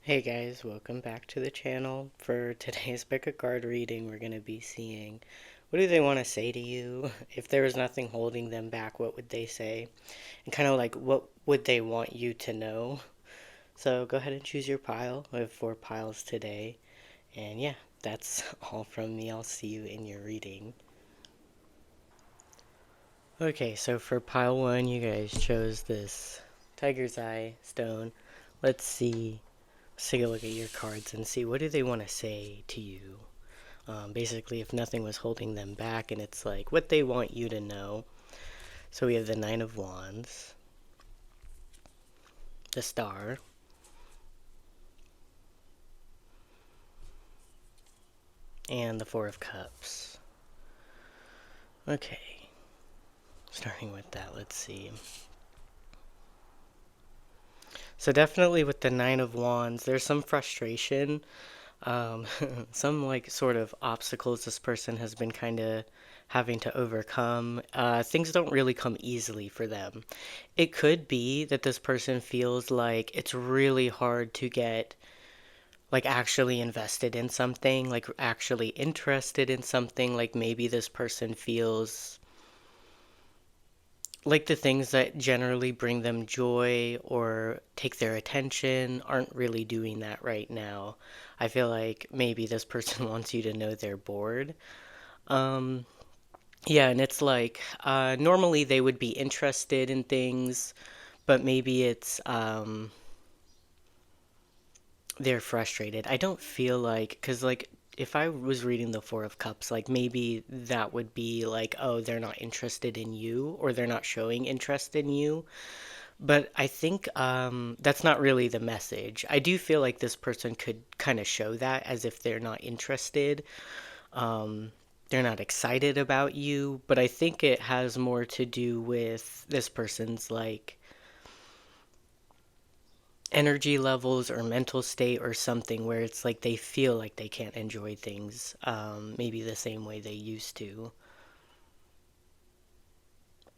Hey guys, welcome back to the channel. For today's pick a card reading, we're going to be seeing what do they want to say to you? If there was nothing holding them back, what would they say? And kind of like what would they want you to know? So go ahead and choose your pile. I have 4 piles today. And yeah, that's all from me. I'll see you in your reading. Okay, so for pile 1, you guys chose this Tiger's Eye stone. Let's see. Let's take a look at your cards and see what do they want to say to you. Basically, if nothing was holding them back, and it's like what they want you to know. So we have the Nine of Wands, the Star, and the Four of Cups. Okay, starting with that, let's see. So definitely with the Nine of Wands, there's some frustration, um, some like sort of obstacles this person has been kind of having to overcome. Things don't really come easily for them. It could be that this person feels like it's really hard to get like actually invested in something, like actually interested in something. Like maybe this person feels like the things that generally bring them joy or take their attention aren't really doing that right now. I feel like maybe this person wants you to know they're bored. Um, yeah, and it's like normally they would be interested in things, but maybe it's they're frustrated. I don't feel like, because like if I was reading the Four of Cups, like maybe that would be like, oh, they're not interested in you or they're not showing interest in you. But I think that's not really the message. I do feel like this person could kind of show that as if they're not interested. Um, they're not excited about you, but I think it has more to do with this person's like energy levels or mental state or something where it's like they feel like they can't enjoy things maybe the same way they used to.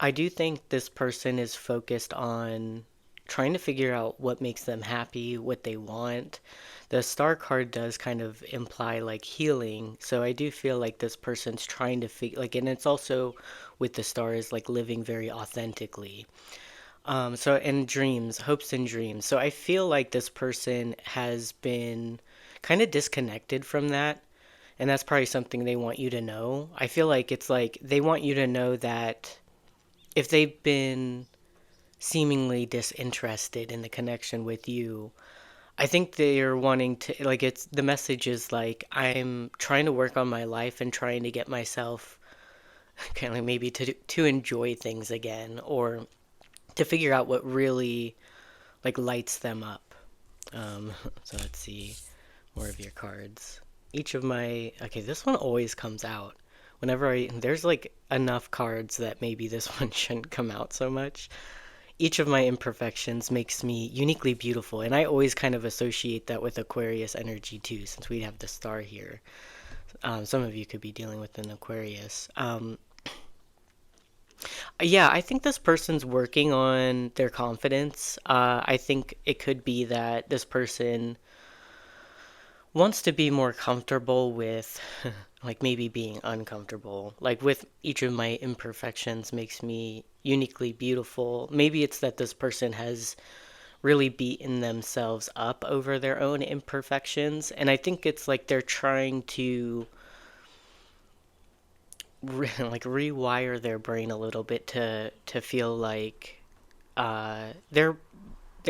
I do think this person is focused on trying to figure out what makes them happy, what they want. The star card does kind of imply like healing, so I do feel like this person's trying to figure like, and it's also with the stars like living very authentically. So in dreams, hopes and dreams. So I feel like this person has been kind of disconnected from that, and that's probably something they want you to know. I feel like it's like they want you to know that if they've been seemingly disinterested in the connection with you, I think they're wanting to like it's the message is like I'm trying to work on my life and trying to get myself kind of maybe to enjoy things again or to figure out what really like lights them up. Um, so let's see more of your cards. Each of my okay, this one always comes out. Whenever there's like enough cards that maybe this one shouldn't come out so much. Each of my imperfections makes me uniquely beautiful, and I always kind of associate that with Aquarius energy too, since we have the star here. Some of you could be dealing with an Aquarius. Yeah, I think this person's working on their confidence. I think it could be that this person wants to be more comfortable with, like, maybe being uncomfortable. Like, with each of my imperfections makes me uniquely beautiful. Maybe it's that this person has really beaten themselves up over their own imperfections. And I think it's like they're trying to like rewire their brain a little bit to feel like they're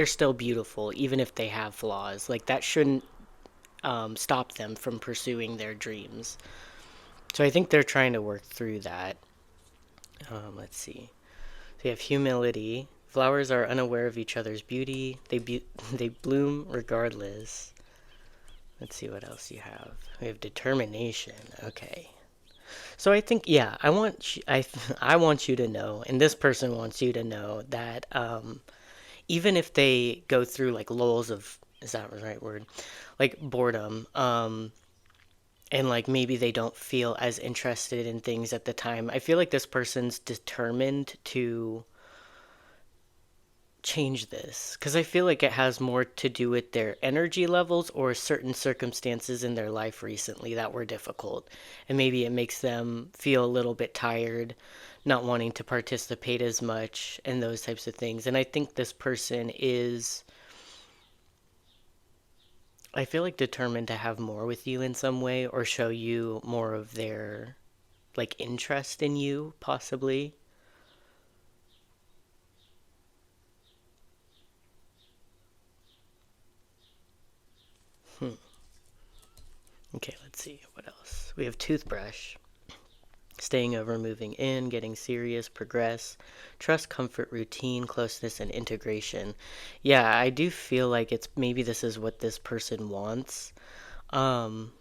still beautiful even if they have flaws. Like that shouldn't stop them from pursuing their dreams. So I think they're trying to work through that. Let's see. So you have humility. Flowers are unaware of each other's beauty. They bloom regardless. Let's see what else you have. We have determination. Okay. So I think yeah, I want you to know, and this person wants you to know that even if they go through like lulls of is that the right word, like boredom, and like maybe they don't feel as interested in things at the time. I feel like this person's determined to change this? Because I feel like it has more to do with their energy levels or certain circumstances in their life recently that were difficult. And maybe it makes them feel a little bit tired, not wanting to participate as much, and those types of things. And I think this person is, I feel like, determined to have more with you in some way or show you more of their, like, interest in you, possibly. Hmm. Okay, let's see. What else? We have toothbrush. Staying over, moving in, getting serious, progress, trust, comfort, routine, closeness, and integration. Yeah, I do feel like it's maybe this is what this person wants. Um,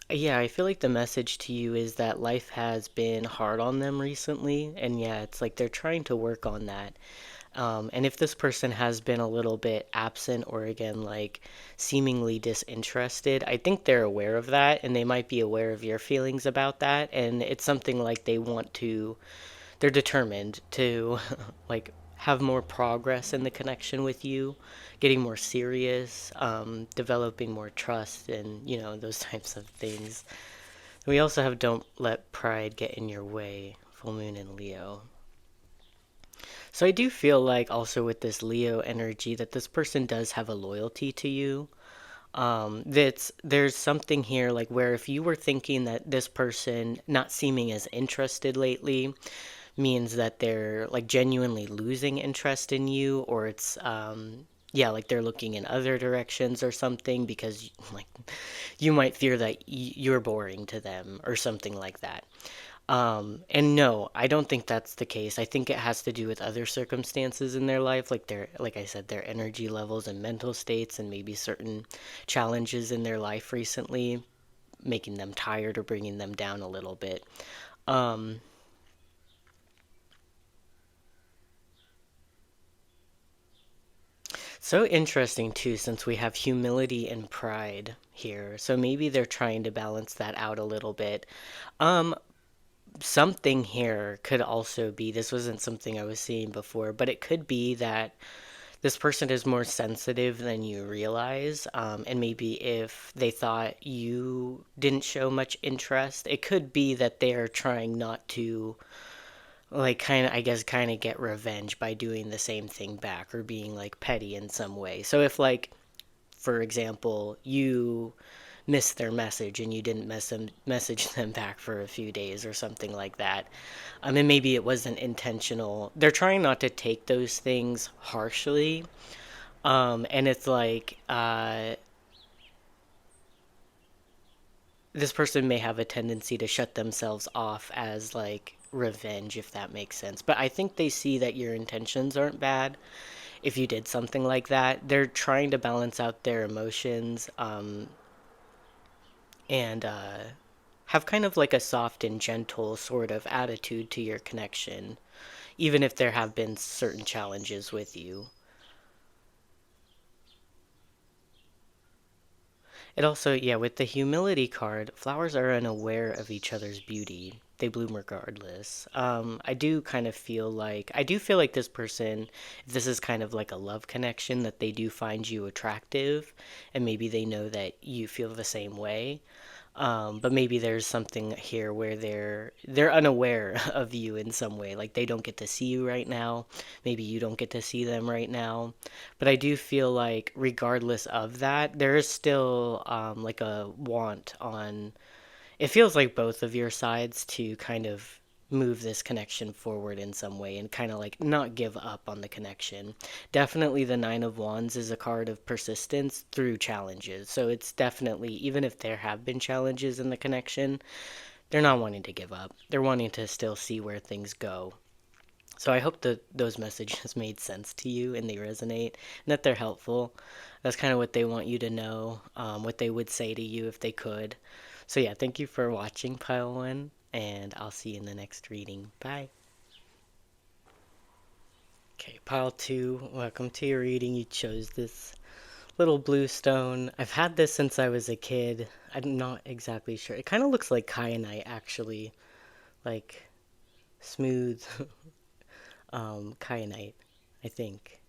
yeah, I feel like the message to you is that life has been hard on them recently, and yeah, it's like they're trying to work on that. And if this person has been a little bit absent or again, like seemingly disinterested, I think they're aware of that and they might be aware of your feelings about that. And it's something like they want to, they're determined to like have more progress in the connection with you, getting more serious, developing more trust, and those types of things. We also have don't let pride get in your way, full moon in Leo. So I do feel like also with this Leo energy that this person does have a loyalty to you. That's there's something here like where if you were thinking that this person not seeming as interested lately means that they're like genuinely losing interest in you, or it's yeah, like they're looking in other directions or something because like you might fear that you're boring to them or something like that. And no, I don't think that's the case. I think it has to do with other circumstances in their life, like like I said, their energy levels and mental states, and maybe certain challenges in their life recently, making them tired or bringing them down a little bit. Um, so interesting too, since we have humility and pride here. So maybe they're trying to balance that out a little bit. Um, Something here could also be, this wasn't something I was seeing before, but it could be that this person is more sensitive than you realize. And maybe if they thought you didn't show much interest, it could be that they're trying not to, like, kind of, I guess, kind of get revenge by doing the same thing back or being, like, petty in some way. So if, like, for example, you missed their message and you didn't message them back for a few days or something like that. And maybe it wasn't intentional. They're trying not to take those things harshly. And it's like this person may have a tendency to shut themselves off as like revenge, if that makes sense. But I think they see that your intentions aren't bad. If you did something like that, they're trying to balance out their emotions, and have kind of like a soft and gentle sort of attitude to your connection, even if there have been certain challenges with you. It also, yeah, with the humility card, flowers are unaware of each other's beauty. They bloom regardless. I do feel like this person, if this is kind of like a love connection, that they do find you attractive, and maybe they know that you feel the same way. But maybe there's something here where they're unaware of you in some way. Like they don't get to see you right now. Maybe you don't get to see them right now. But I do feel like regardless of that, there is still like a want on. It feels like both of your sides to kind of move this connection forward in some way and kind of like not give up on the connection. Definitely the Nine of Wands is a card of persistence through challenges. So it's definitely, even if there have been challenges in the connection, they're not wanting to give up. They're wanting to still see where things go. So I hope that those messages made sense to you and they resonate and that they're helpful. That's kind of what they want you to know, what they would say to you if they could. So yeah, thank you for watching Pile 1, and I'll see you in the next reading. Bye. Okay, Pile 2, welcome to your reading. You chose this little blue stone. I've had this since I was a kid. I'm not exactly sure. It kind of looks like kyanite, actually. Like smooth kyanite, I think.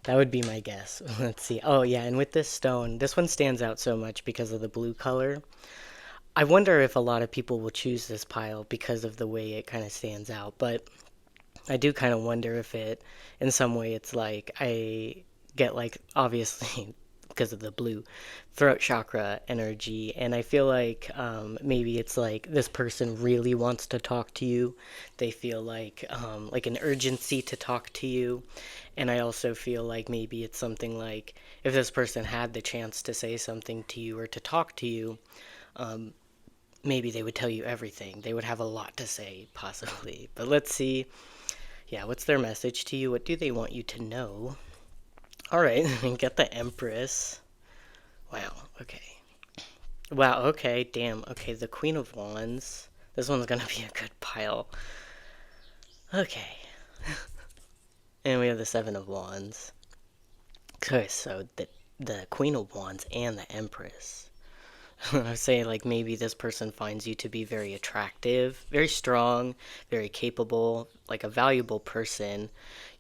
That would be my guess. Let's see. Oh, yeah, and with this stone, this one stands out so much because of the blue color. I wonder if a lot of people will choose this pile because of the way it kind of stands out, but I do kind of wonder if it, in some way, it's like I get like obviously because of the blue throat chakra energy, and I feel like maybe it's like this person really wants to talk to you. They feel like an urgency to talk to you, and I also feel like maybe it's something like if this person had the chance to say something to you or to talk to you, um, maybe they would tell you everything. They would have a lot to say, possibly. But let's see. Yeah, what's their message to you? What do they want you to know? All right, get the Empress. Wow, okay. Wow, okay, damn. Okay, the Queen of Wands. This one's gonna be a good pile. Okay. And we have the Seven of Wands. Okay, so the Queen of Wands and the Empress. I would say like maybe this person finds you to be very attractive, very strong, very capable, like a valuable person.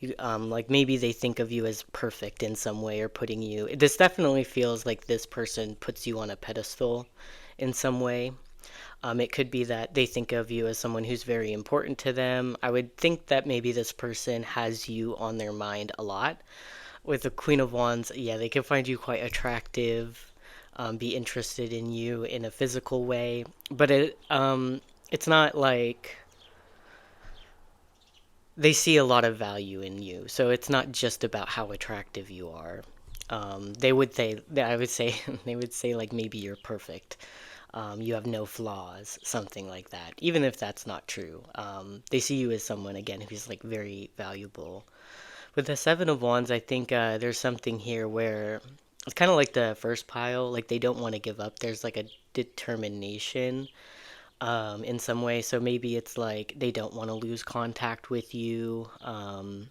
You like maybe they think of you as perfect in some way or putting you. This definitely feels like this person puts you on a pedestal in some way. It could be that they think of you as someone who's very important to them. I would think that maybe this person has you on their mind a lot. With the Queen of Wands, yeah, they can find you quite attractive, be interested in you in a physical way, but it's not like they see a lot of value in you. So it's not just about how attractive you are. They would say, I would say, they would say like maybe you're perfect. You have no flaws, something like that. Even if that's not true, they see you as someone again who's like very valuable. With the Seven of Wands, I think there's something here where it's kind of like the first pile, like they don't want to give up. There's like a determination in some way. So maybe it's like they don't want to lose contact with you. But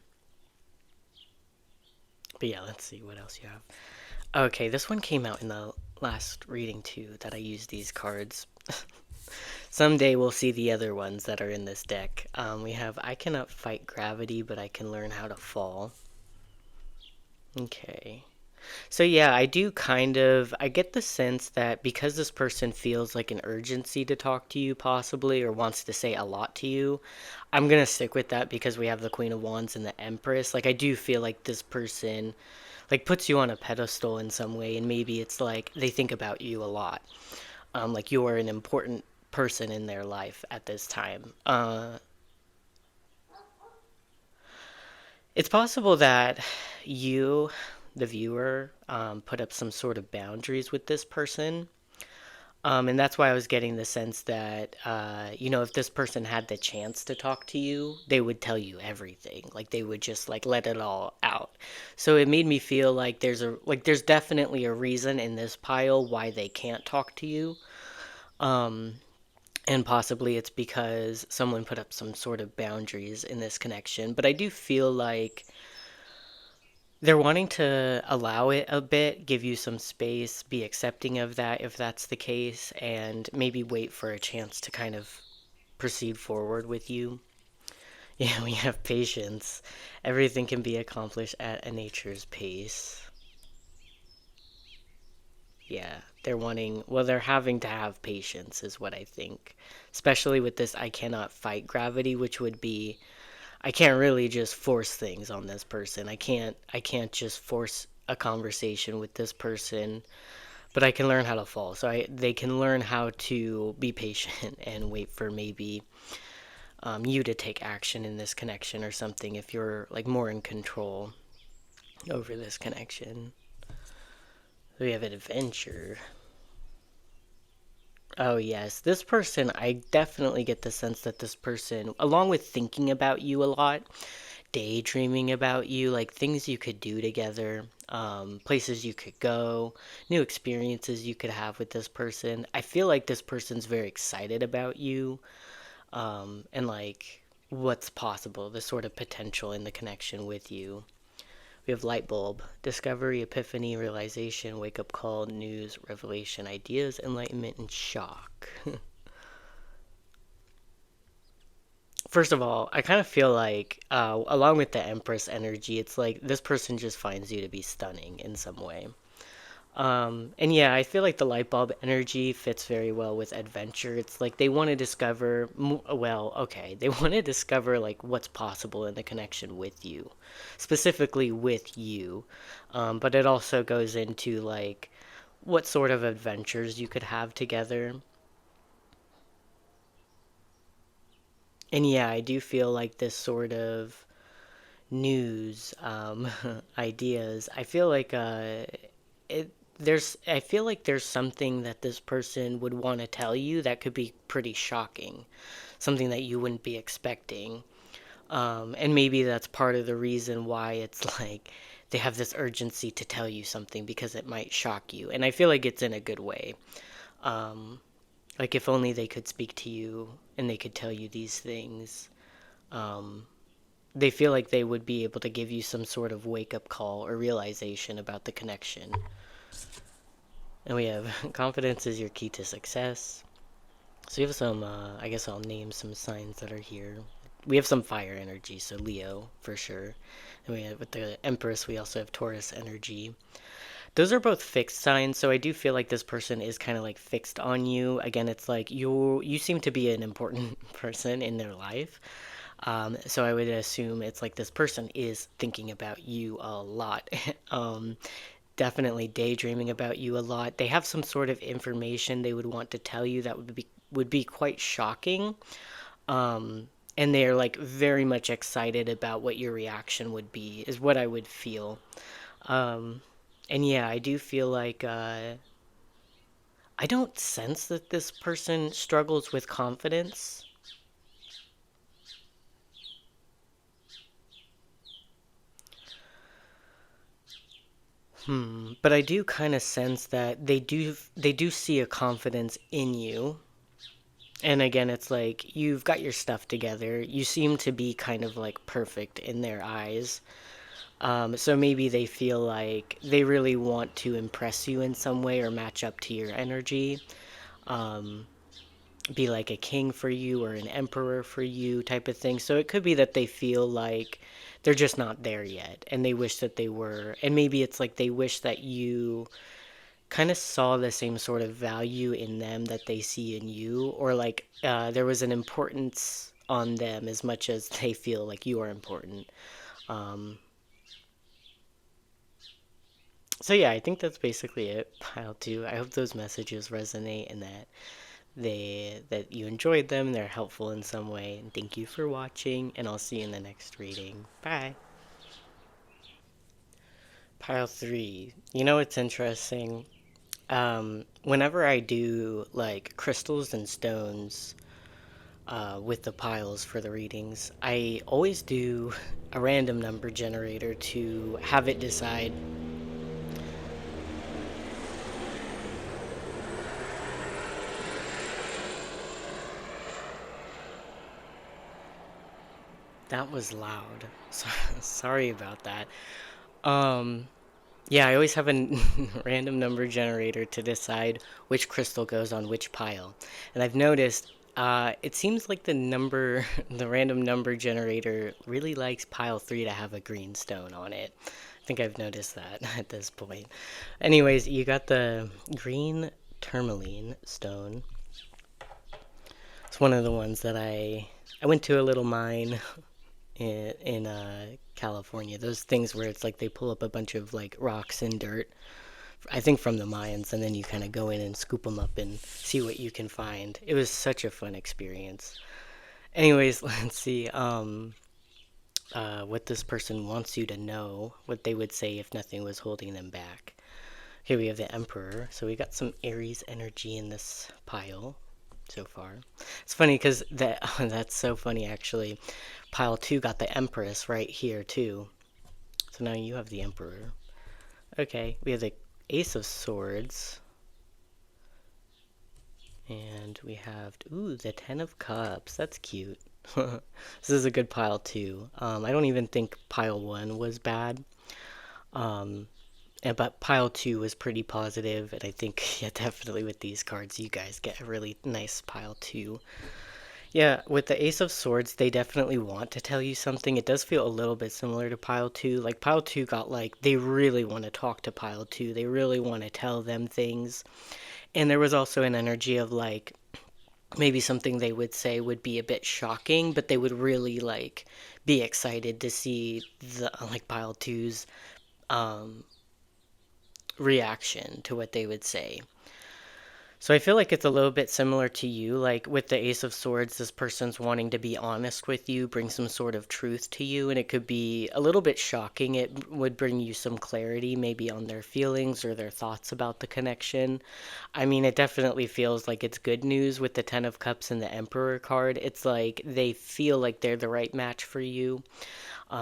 yeah, let's see what else you have. Okay, this one came out in the last reading too that I used these cards. Someday we'll see the other ones that are in this deck. We have I cannot fight gravity, but I can learn how to fall. Okay. So yeah, I get the sense that because this person feels like an urgency to talk to you possibly or wants to say a lot to you, I'm gonna stick with that because we have the Queen of Wands and the Empress. Like I do feel like this person like puts you on a pedestal in some way and maybe it's like they think about you a lot. Like you are an important person in their life at this time. It's possible that you, the viewer, put up some sort of boundaries with this person. And that's why I was getting the sense that, if this person had the chance to talk to you, they would tell you everything. Like they would just like let it all out. So it made me feel like there's definitely a reason in this pile why they can't talk to you. Um, and possibly it's because someone put up some sort of boundaries in this connection. But I do feel like they're wanting to allow it a bit, give you some space, be accepting of that if that's the case, and maybe wait for a chance to kind of proceed forward with you. Yeah, we have patience. Everything can be accomplished at a nature's pace. Yeah, they're having to have patience, is what I think. Especially with this I cannot fight gravity, which would be I can't really just force things on this person. I can't just force a conversation with this person, but I can learn how to fall. So they can learn how to be patient and wait for maybe you to take action in this connection or something if you're like more in control over this connection. We have an adventure. Oh yes, this person, I definitely get the sense that this person, along with thinking about you a lot, daydreaming about you, like things you could do together, places you could go, new experiences you could have with this person. I feel like this person's very excited about you, and like what's possible, the sort of potential in the connection with you. We have light bulb, discovery, epiphany, realization, wake up call, news, revelation, ideas, enlightenment, and shock. First of all, I kind of feel like, along with the Empress energy, it's like this person just finds you to be stunning in some way. And yeah, I feel like the light bulb energy fits very well with adventure. It's like they want to discover, well, okay, they want to discover like what's possible in the connection with you, specifically with you. But it also goes into like what sort of adventures you could have together. And yeah, I do feel like this sort of news, ideas, I feel like I feel like there's something that this person would want to tell you that could be pretty shocking, something that you wouldn't be expecting. And maybe that's part of the reason why it's like they have this urgency to tell you something because it might shock you. And I feel like it's in a good way. Um, like if only they could speak to you and they could tell you these things. Um, they feel like they would be able to give you some sort of wake up call or realization about the connection. And we have confidence is your key to success. So we have some, I guess I'll name some signs that are here. We have some fire energy, so Leo for sure. And we have with the Empress, we also have Taurus energy. Those are both fixed signs, so I do feel like this person is kind of like fixed on you. Again, it's like you seem to be an important person in their life. So I would assume it's like this person is thinking about you a lot. um, Definitely daydreaming about you a lot. They have some sort of information they would want to tell you that would be quite shocking. And they're like very much excited about what your reaction would be, is what I would feel. Um, and yeah, I do feel like I don't sense that this person struggles with confidence. But I do kind of sense that they do see a confidence in you. And again, it's like you've got your stuff together. You seem to be kind of like perfect in their eyes. So maybe they feel like they really want to impress you in some way or match up to your energy. Um, be like a king for you or an emperor for you type of thing. So it could be that they feel like they're just not there yet and they wish that they were. And maybe it's like they wish that you kind of saw the same sort of value in them that they see in you, or like there was an importance on them as much as they feel like you are important. Um, so yeah, I think that's basically it. Pile two. I hope those messages resonate and that you enjoyed them, they're helpful in some way. And thank you for watching, and I'll see you in the next reading. Bye. Pile three. You know what's interesting? Whenever I do like crystals and stones with the piles for the readings, I always do a random number generator to have it decide. That was loud. Sorry about that. Um, yeah, I always have a random number generator to decide which crystal goes on which pile. And I've noticed it seems like the random number generator really likes pile 3 to have a green stone on it. I think I've noticed that at this point. Anyways, you got the green tourmaline stone. It's one of the ones that I went to a little mine in California. Those things where it's like they pull up a bunch of like rocks and dirt, I think from the Mayans, and then you kind of go in and scoop them up and see what you can find. It was such a fun experience. Anyways, let's see what this person wants you to know, what they would say if nothing was holding them back. Here we have the Emperor, so we got some Aries energy in this pile so far. It's funny because that's so funny actually. Pile 2 got the Empress right here too. So now you have the Emperor. Okay, we have the Ace of Swords. And we have, ooh, the Ten of Cups. That's cute. This is a good pile too. I don't even think pile 1 was bad. Um, but pile 2 was pretty positive, and I think, yeah, definitely with these cards, you guys get a really nice pile 2. Yeah, with the Ace of Swords, they definitely want to tell you something. It does feel a little bit similar to Pile 2. Like, Pile 2 got like, they really want to talk to Pile 2. They really want to tell them things. And there was also an energy of like, maybe something they would say would be a bit shocking, but they would really like be excited to see the like Pile 2's um, reaction to what they would say. So I feel like it's a little bit similar to you. Like with the Ace of Swords, this person's wanting to be honest with you, bring some sort of truth to you, and it could be a little bit shocking. It would bring you some clarity, maybe on their feelings or their thoughts about the connection. I mean, it definitely feels like it's good news with the Ten of Cups and the Emperor card. It's like they feel like they're the right match for you.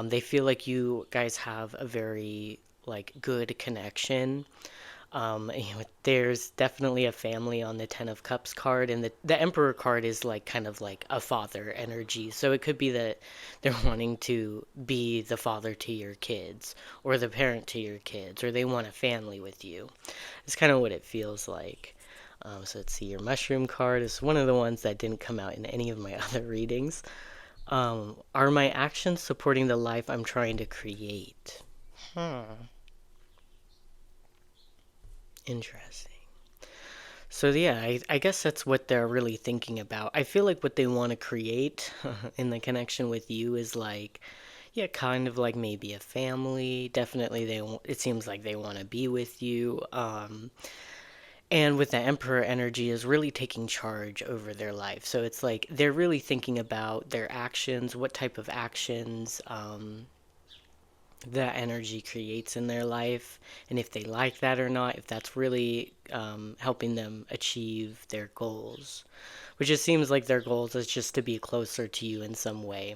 They feel like you guys have a very like good connection. There's definitely a family on the Ten of Cups card, and the Emperor card is like kind of like a father energy. So it could be that they're wanting to be the father to your kids, or the parent to your kids, or they want a family with you. It's kind of what it feels like. So let's see, your Mushroom card is one of the ones that didn't come out in any of my other readings. Are my actions supporting the life I'm trying to create? Hmm, interesting. So yeah, I guess that's what they're really thinking about. I feel like what they want to create in the connection with you is like, yeah, kind of like maybe a family. Definitely, it seems like they want to be with you. And with the Emperor energy is really taking charge over their life. So it's like they're really thinking about their actions, what type of actions that energy creates in their life, and if they like that or not, if that's really helping them achieve their goals. Which it seems like their goals is just to be closer to you in some way.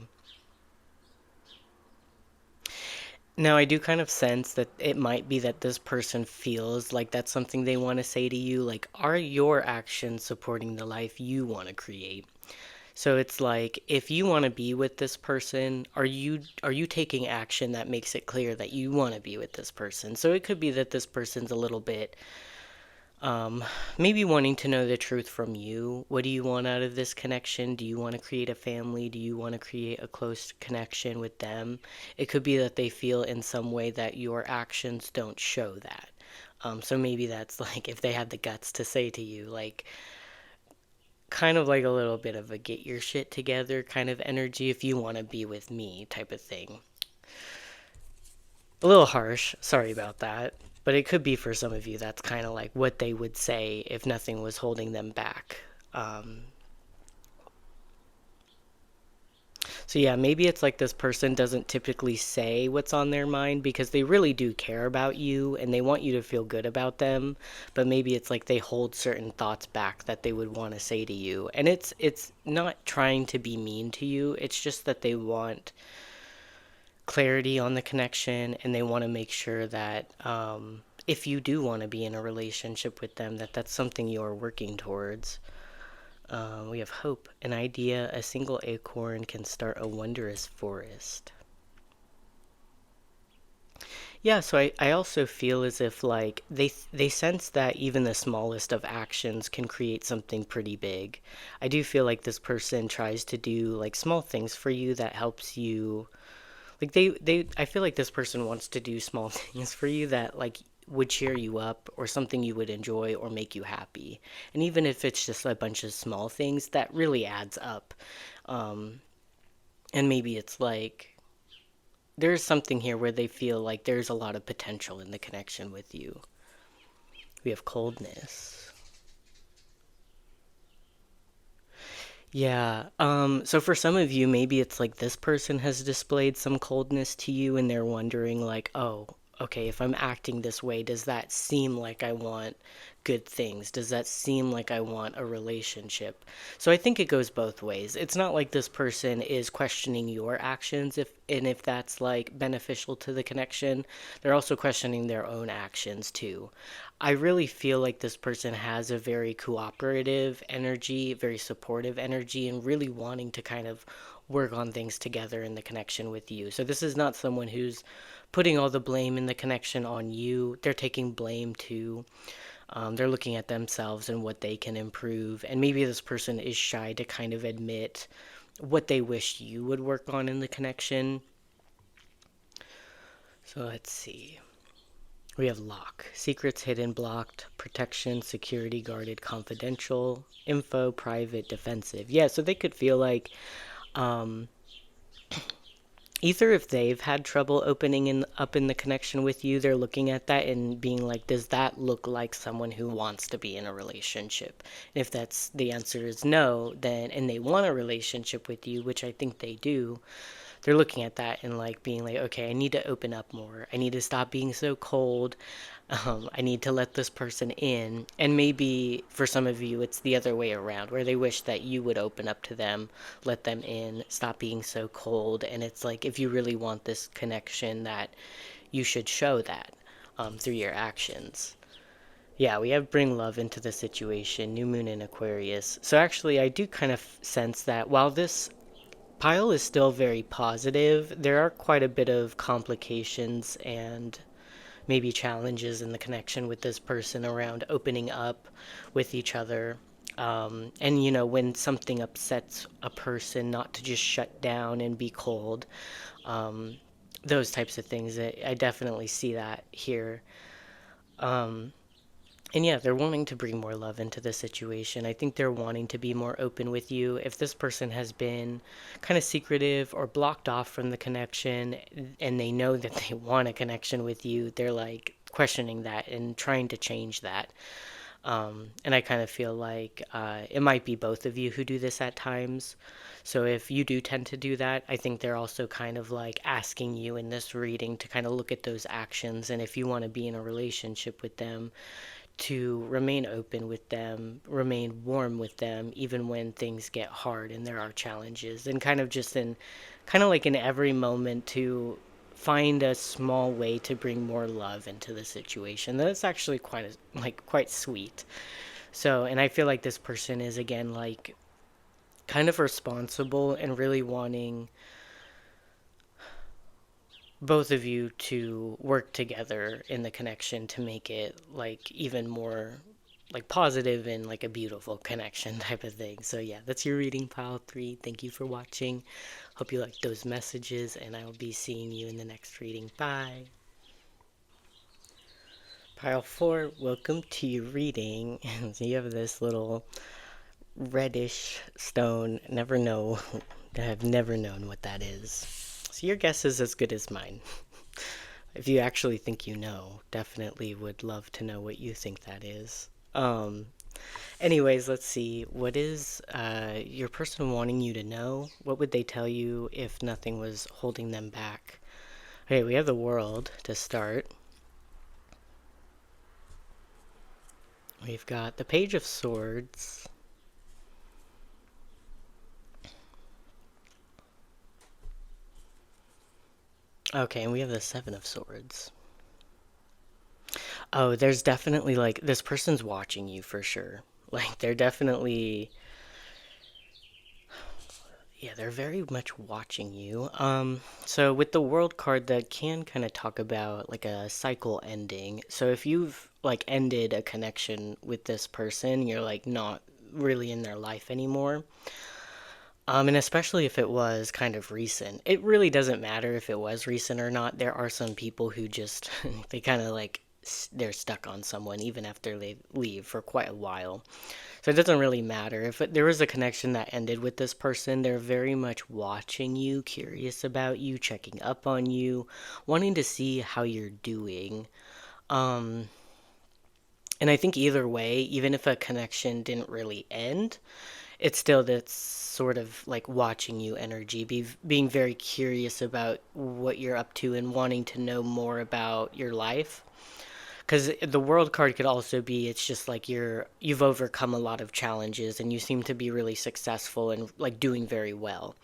Now, I do kind of sense that it might be that this person feels like that's something they want to say to you. Like, are your actions supporting the life you want to create? So it's like if you want to be with this person, are you taking action that makes it clear that you want to be with this person? So it could be that this person's a little bit um, maybe wanting to know the truth from you. What do you want out of this connection? Do you want to create a family? Do you want to create a close connection with them? It could be that they feel in some way that your actions don't show that. So maybe that's like if they had the guts to say to you, like, kind of like a little bit of a get your shit together kind of energy if you want to be with me type of thing. A little harsh, sorry about that. But it could be for some of you that's kind of like what they would say if nothing was holding them back. Um, so yeah, maybe it's like this person doesn't typically say what's on their mind because they really do care about you and they want you to feel good about them, but maybe it's like they hold certain thoughts back that they would want to say to you. And it's not trying to be mean to you. It's just that they want clarity on the connection and they want to make sure that if you do want to be in a relationship with them, that that's something you're working towards. We have hope, an idea, a single acorn can start a wondrous forest. Yeah, so I also feel as if like they sense that even the smallest of actions can create something pretty big. I do feel like this person tries to do like small things for you that helps you. Like they I feel like this person wants to do small things for you that like would cheer you up or something you would enjoy or make you happy. And even if it's just a bunch of small things, that really adds up. Um, and maybe it's like there's something here where they feel like there's a lot of potential in the connection with you. We have coldness. Yeah. So for some of you, maybe it's like this person has displayed some coldness to you and they're wondering like, "Oh, okay, if I'm acting this way, does that seem like I want good things? Does that seem like I want a relationship?" So I think it goes both ways. It's not like this person is questioning your actions if that's like beneficial to the connection. They're also questioning their own actions too. I really feel like this person has a very cooperative energy, very supportive energy, and really wanting to kind of work on things together in the connection with you. So this is not someone who's putting all the blame in the connection on you. They're taking blame too. They're looking at themselves and what they can improve. And maybe this person is shy to kind of admit what they wish you would work on in the connection. So let's see. We have lock, secrets hidden, blocked, protection, security guarded, confidential, info, private, defensive. Yeah, so they could feel like um, either if they've had trouble opening up in the connection with you, they're looking at that and being like, does that look like someone who wants to be in a relationship? And if that's the answer is no, then and they want a relationship with you, which I think they do, they're looking at that and like being like, okay, I need to open up more. I need to stop being so cold. I need to let this person in. And maybe for some of you, it's the other way around, where they wish that you would open up to them, let them in, stop being so cold. And it's like, if you really want this connection, that you should show that through your actions. Yeah, we have bring love into the situation, new moon in Aquarius. So actually, I do kind of sense that while this pile is still very positive, there are quite a bit of complications and maybe challenges in the connection with this person around opening up with each other. And when something upsets a person, not to just shut down and be cold. Um, those types of things. I definitely see that here. Um, and yeah, they're wanting to bring more love into the situation. I think they're wanting to be more open with you. If this person has been kind of secretive or blocked off from the connection and they know that they want a connection with you, they're like questioning that and trying to change that. And I kind of feel like it might be both of you who do this at times. So if you do tend to do that, I think they're also kind of like asking you in this reading to kind of look at those actions. And if you want to be in a relationship with them, to remain open with them, remain warm with them, even when things get hard and there are challenges, and kind of like in every moment to find a small way to bring more love into the situation. That's actually quite sweet. So, and I feel like this person is again like kind of responsible and really wanting both of you to work together in the connection to make it like even more like positive and like a beautiful connection type of thing. So yeah, that's your reading, pile 3. Thank you for watching. Hope you liked those messages, and I will be seeing you in the next reading. Bye. Pile 4, welcome to your reading. So you have this little reddish stone. I've never known what that is. So your guess is as good as mine. If you actually think you know, definitely would love to know what you think that is. Anyways, let's see. What is your person wanting you to know? What would they tell you if nothing was holding them back? Okay, we have the world to start. We've got the Page of Swords. Okay, and we have the Seven of Swords. Oh, there's definitely like this person's watching you for sure. Like they're definitely, yeah, they're very much watching you. So with the World card, that can kind of talk about like a cycle ending. So if you've like ended a connection with this person, you're like not really in their life anymore. And especially if it was kind of recent. It really doesn't matter if it was recent or not. There are some people who just, they kind of like, they're stuck on someone even after they leave for quite a while. So it doesn't really matter. If there was a connection that ended with this person, they're very much watching you, curious about you, checking up on you, wanting to see how you're doing. Um, and I think either way, even if a connection didn't really end, it's still this sort of like watching you energy, being very curious about what you're up to and wanting to know more about your life. Because the world card could also be it's just like you've overcome a lot of challenges and you seem to be really successful and like doing very well.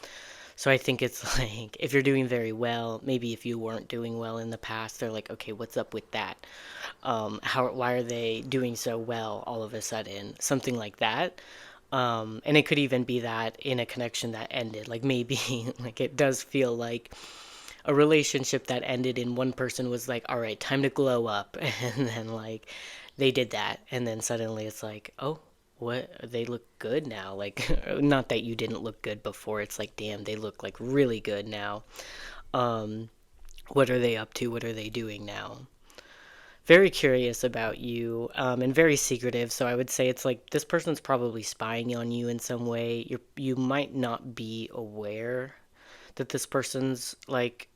So I think it's like if you're doing very well, maybe if you weren't doing well in the past, they're like, okay, what's up with that? Why are they doing so well all of a sudden? Something like that. And it could even be that in a connection that ended, like maybe like it does feel like a relationship that ended and one person was like, all right, time to glow up. And then like they did that, and then suddenly it's like, oh, what, they look good now. Like, not that you didn't look good before. It's like, damn, they look like really good now. Um, what are they up to? What are they doing now? Very curious about you, and very secretive. So I would say it's like this person's probably spying on you in some way. You might not be aware that this person's like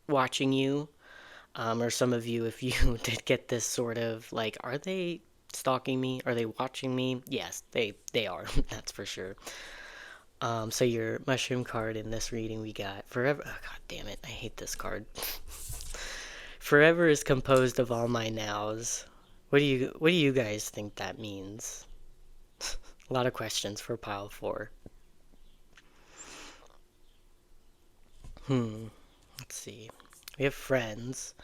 watching you. Or some of you, if you did get this sort of like, are they stalking me? Are they watching me? Yes, they are. That's for sure. So your mushroom card in this reading we got forever. Oh, God damn it! I hate this card. Forever is composed of all my nows. What do you guys think that means? A lot of questions for pile four. Let's see. We have friends.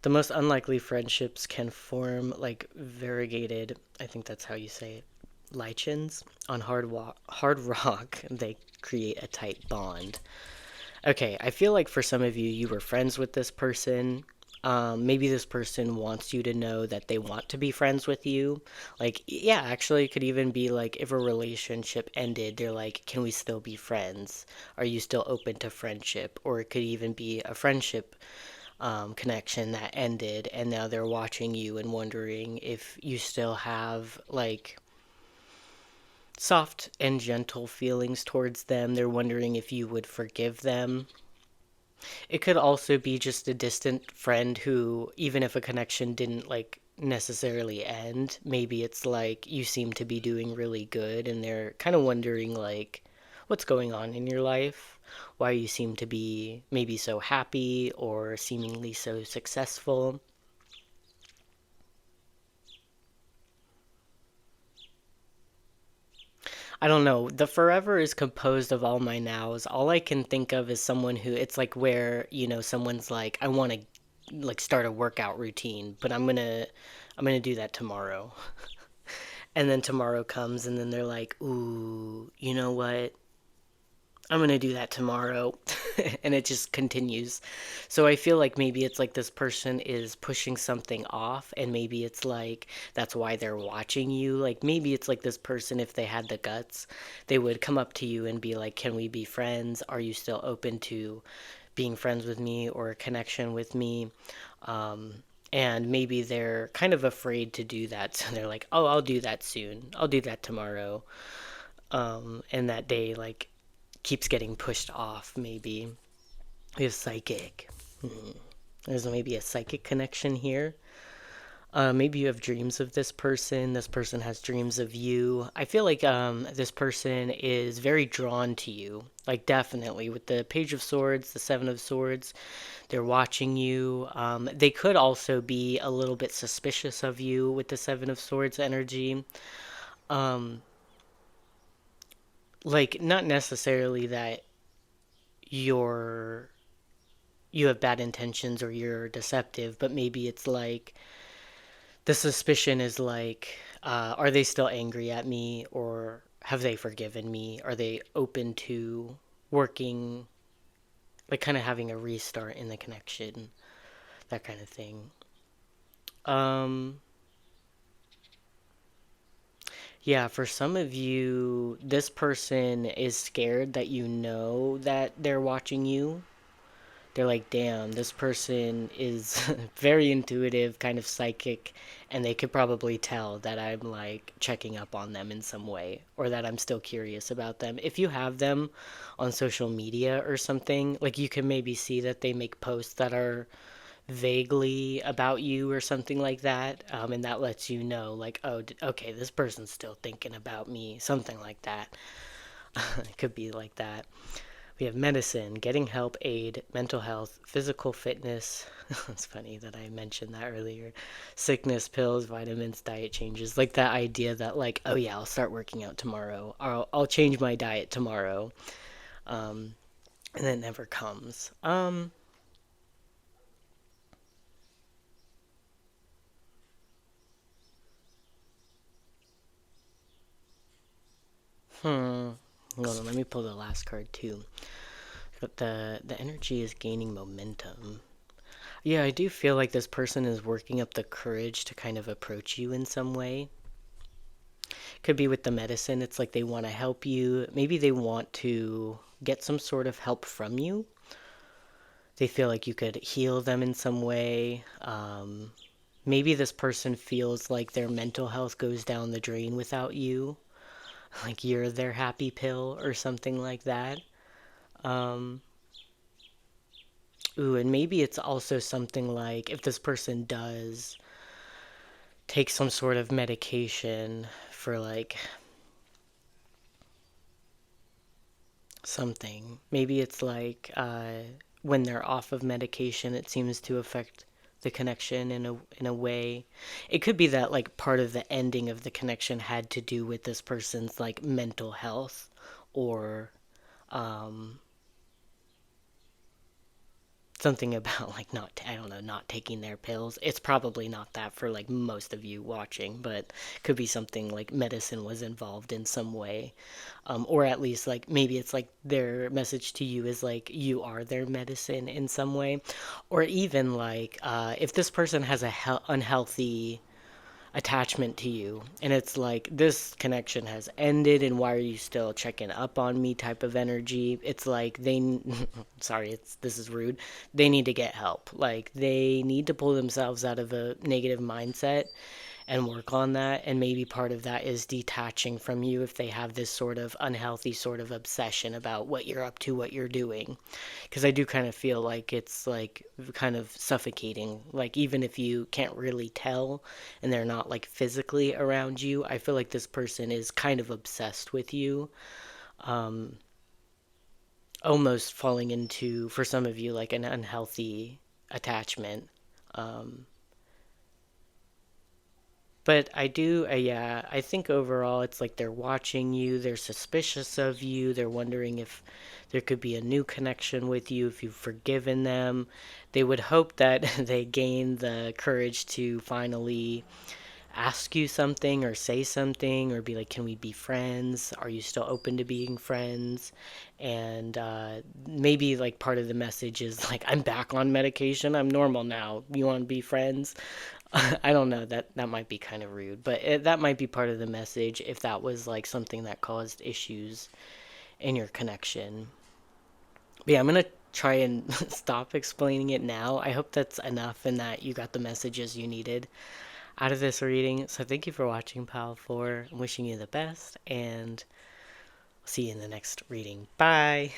The most unlikely friendships can form like variegated, I think that's how you say it, lichens on hard rock. They create a tight bond. Okay, I feel like for some of you, you were friends with this person. Maybe this person wants you to know that they want to be friends with you. Like, yeah, actually, it could even be like if a relationship ended, they're like, can we still be friends? Are you still open to friendship? Or it could even be a friendship connection that ended, and now they're watching you and wondering if you still have like soft and gentle feelings towards them. They're wondering if you would forgive them. It could also be just a distant friend who, even if a connection didn't like necessarily end, maybe it's like you seem to be doing really good and they're kind of wondering like what's going on in your life, why you seem to be maybe so happy or seemingly so successful. I don't know. The forever is composed of all my nows. All I can think of is someone who it's like where, someone's like, I want to like start a workout routine, but I'm gonna do that tomorrow. And then tomorrow comes and then they're like, "Ooh, you know what? I'm gonna do that tomorrow." And it just continues. So I feel like maybe it's like this person is pushing something off, and maybe it's like that's why they're watching you. Like maybe it's like this person, if they had the guts, they would come up to you and be like, can we be friends? Are you still open to being friends with me or a connection with me? And maybe they're kind of afraid to do that. So they're like, oh, I'll do that soon. I'll do that tomorrow. And that day, like, keeps getting pushed off, maybe. We have psychic. There's maybe a psychic connection here. Maybe you have dreams of this person. This person has dreams of you. I feel like this person is very drawn to you. Like, definitely. With the Page of Swords, the Seven of Swords, they're watching you. They could also be a little bit suspicious of you with the Seven of Swords energy. Um, like, not necessarily that you're you have bad intentions or you're deceptive, but maybe it's like the suspicion is like, are they still angry at me or have they forgiven me? Are they open to working, like kind of having a restart in the connection, that kind of thing. Um, yeah, for some of you, this person is scared that you know that they're watching you. They're like, damn, this person is very intuitive, kind of psychic, and they could probably tell that I'm like checking up on them in some way or that I'm still curious about them. If you have them on social media or something, like you can maybe see that they make posts that are vaguely about you or something like that, and that lets you know, like, oh, okay, this person's still thinking about me, something like that. It could be like that. We have medicine, getting help, aid, mental health, physical fitness. It's funny that I mentioned that earlier. Sickness, pills, vitamins, diet changes. Like that idea that, like, oh yeah, I'll start working out tomorrow. Or I'll change my diet tomorrow. Um, and it never comes. Hold on, let me pull the last card too. But the energy is gaining momentum. Yeah, I do feel like this person is working up the courage to kind of approach you in some way. Could be with the medicine. It's like they want to help you. Maybe they want to get some sort of help from you. They feel like you could heal them in some way. Maybe this person feels like their mental health goes down the drain without you. Like you're their happy pill or something like that. Um, Ooh, and maybe it's also something like if this person does take some sort of medication for like something. Maybe it's like when they're off of medication, it seems to affect the connection in a way. It could be that like part of the ending of the connection had to do with this person's like mental health or um, something about like not I don't know, not taking their pills. It's probably not that for like most of you watching, but could be something like medicine was involved in some way. Or at least like maybe it's like their message to you is like you are their medicine in some way. Or even like if this person has a unhealthy attachment to you and it's like this connection has ended and why are you still checking up on me type of energy. It's like they sorry, it's this is rude, they need to get help. Like they need to pull themselves out of a negative mindset and work on that. And maybe part of that is detaching from you if they have this sort of unhealthy sort of obsession about what you're up to, what you're doing. Because I do kind of feel like it's like kind of suffocating. Like even if you can't really tell and they're not like physically around you, I feel like this person is kind of obsessed with you. Um, Almost falling into, for some of you, like an unhealthy attachment. Um, But I do, yeah, I think overall it's like they're watching you, they're suspicious of you, they're wondering if there could be a new connection with you, if you've forgiven them. They would hope that they gain the courage to finally ask you something or say something or be like, can we be friends? Are you still open to being friends? And maybe like part of the message is like, I'm back on medication, I'm normal now. You want to be friends? I don't know, that might be kind of rude, but that might be part of the message if that was like something that caused issues in your connection. But yeah, I'm gonna try and stop explaining it now. I hope that's enough and that you got the messages you needed out of this reading. So thank you for watching, Pal 4. I'm wishing you the best and see you in the next reading. Bye!